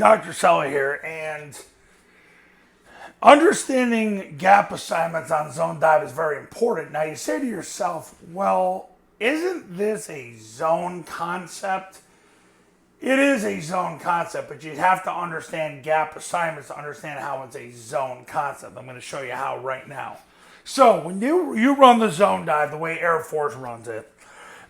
Dr. Sella here, and understanding gap assignments on zone dive is very important. Now you say to yourself, well, isn't this a zone concept? It is a zone concept, but you have to understand gap assignments to understand how it's a zone concept. I'm going to show you how right now. So when you run the zone dive the way Air Force runs it,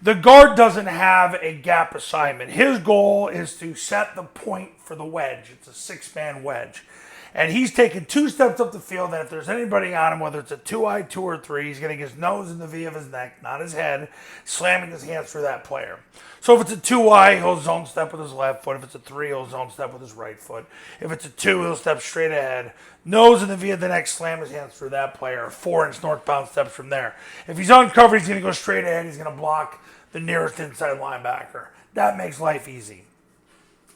the guard doesn't have a gap assignment. His goal is to set the point for the wedge. It's a six-man wedge. And he's taking two steps up the field, and if there's anybody on him, whether it's a 2-eye, 2 or 3, he's getting his nose in the V of his neck, not his head, slamming his hands through that player. So if it's a 2-eye, he'll zone step with his left foot. If it's a 3, he'll zone step with his right foot. If it's a 2, he'll step straight ahead. Nose in the V of the neck, slam his hands through that player. 4-inch northbound steps from there. If he's uncovered, he's going to go straight ahead. He's going to block the nearest inside linebacker. That makes life easy.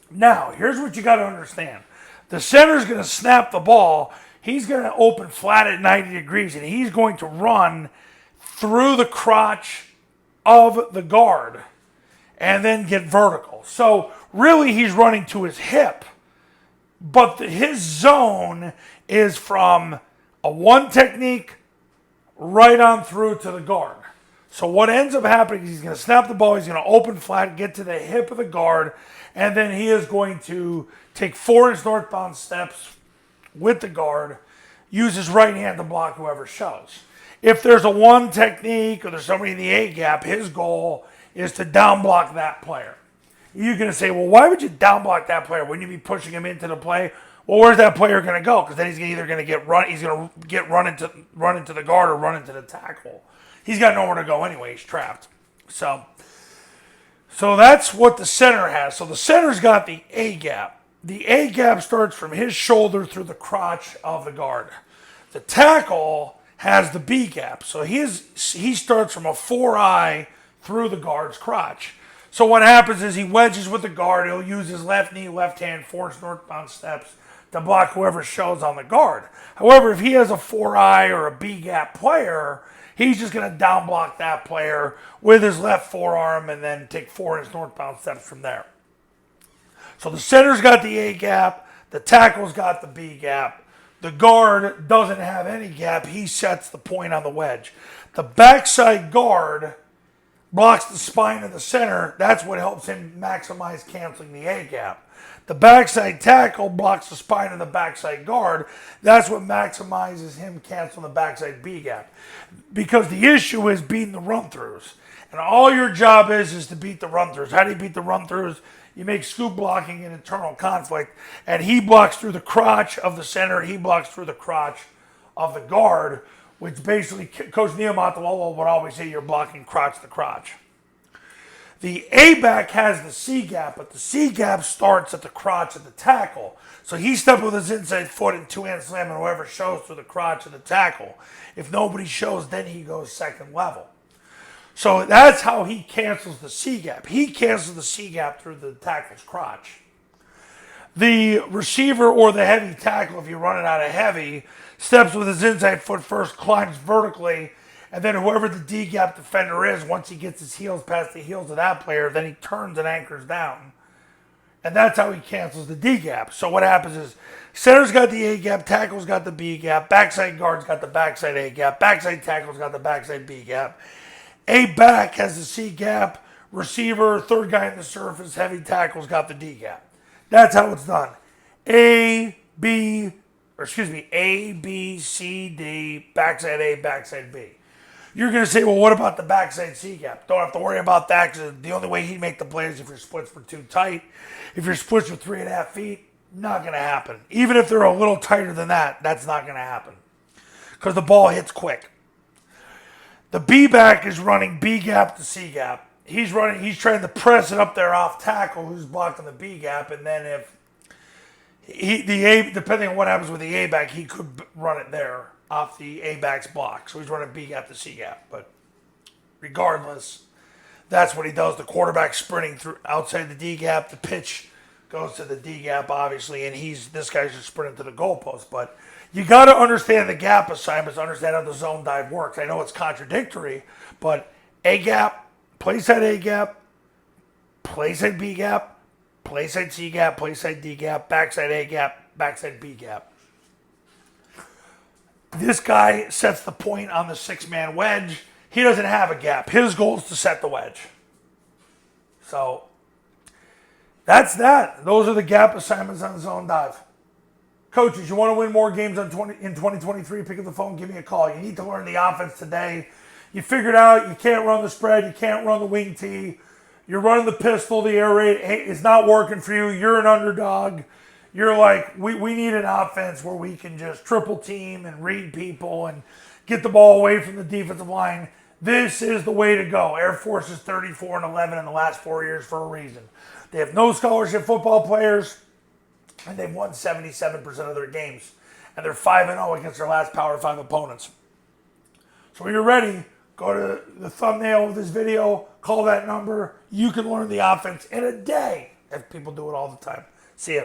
Now, here's what you got to understand. The center's going to snap the ball. He's going to open flat at 90 degrees, and he's going to run through the crotch of the guard and then get vertical. So really, he's running to his hip, but his zone is from a 1 technique right on through to the guard. So what ends up happening is he's going to snap the ball, he's going to open flat, get to the hip of the guard, and then he is going to take 4-inch northbound steps with the guard, use his right hand to block whoever shows. If there's a 1 technique or there's somebody in the A gap, his goal is to down block that player. You're going to say, well, why would you down block that player? Wouldn't you be pushing him into the play? Well, where's that player going to go? Because then he's either going to get run into the guard or run into the tackle. He's got nowhere to go anyway. He's trapped. So that's what the center has. So the center's got the A gap. The A gap starts from his shoulder through the crotch of the guard. The tackle has the B gap. So he starts from a 4-eye through the guard's crotch. So what happens is he wedges with the guard. He'll use his left knee, left hand, 4-inch northbound steps to block whoever shows on the guard. However, if he has a 4-eye or a B gap player, he's just going to down block that player with his left forearm and then take 4-inch northbound steps from there. So the center's got the A gap, the tackle's got the B gap. The guard doesn't have any gap. He sets the point on the wedge. The backside guard blocks the spine of the center. That's what helps him maximize canceling the A gap. The backside tackle blocks the spine of the backside guard. That's what maximizes him canceling the backside B gap. Because the issue is beating the run-throughs. And all your job is to beat the run-throughs. How do you beat the run-throughs? You make scoop blocking an internal conflict. And he blocks through the crotch of the center. He blocks through the crotch of the guard, which basically Coach Niamatalolo would always say you're blocking crotch to crotch. The A-back has the C-gap, but the C-gap starts at the crotch of the tackle. So he steps with his inside foot and 2-hand slam, and whoever shows through the crotch of the tackle. If nobody shows, then he goes second level. So that's how he cancels the C-gap. He cancels the C-gap through the tackle's crotch. The receiver or the heavy tackle, if you run it out of heavy, steps with his inside foot first, climbs vertically, and then whoever the D-gap defender is, once he gets his heels past the heels of that player, then he turns and anchors down. And that's how he cancels the D-gap. So what happens is, center's got the A-gap, tackle's got the B-gap, backside guard's got the backside A-gap, backside tackle's got the backside B-gap. A-back has the C-gap, receiver, third guy in the surface, heavy tackle's got the D-gap. That's how it's done. A, B, C, D, backside A, backside B. You're going to say, well, what about the backside C-gap? Don't have to worry about that because the only way he'd make the play is if your splits were too tight. If your splits were 3.5 feet, not going to happen. Even if they're a little tighter than that, that's not going to happen because the ball hits quick. The B-back is running B-gap to C-gap. He's trying to press it up there off tackle who's blocking the B-gap, and then depending on what happens with the A-back, he could run it there off the A-back's block. So he's running B-gap to C-gap. But regardless, that's what he does. The quarterback sprinting through outside the D-gap. The pitch goes to the D-gap, obviously, and this guy's just sprinting to the goalpost. But you got to understand the gap assignments, understand how the zone dive works. I know it's contradictory, but A-gap, play side A-gap, play side B-gap, play side C gap, play side D gap, backside A gap, backside B gap. This guy sets the point on the 6-man wedge. He doesn't have a gap. His goal is to set the wedge. So that's that. Those are the gap assignments on zone dive. Coaches, you want to win more games in 2023, pick up the phone, give me a call. You need to learn the offense today. You figured out you can't run the spread, you can't run the wing tee. You're running the pistol, the air raid is not working for you. You're an underdog. You're like, we need an offense where we can just triple team and read people and get the ball away from the defensive line. This is the way to go. Air Force is 34-11 in the last 4 years for a reason. They have no scholarship football players, and they've won 77% of their games. And they're 5-0 against their last Power 5 opponents. So when you're ready, go to the thumbnail of this video, call that number. You can learn the offense in a day, if people do it all the time. See ya.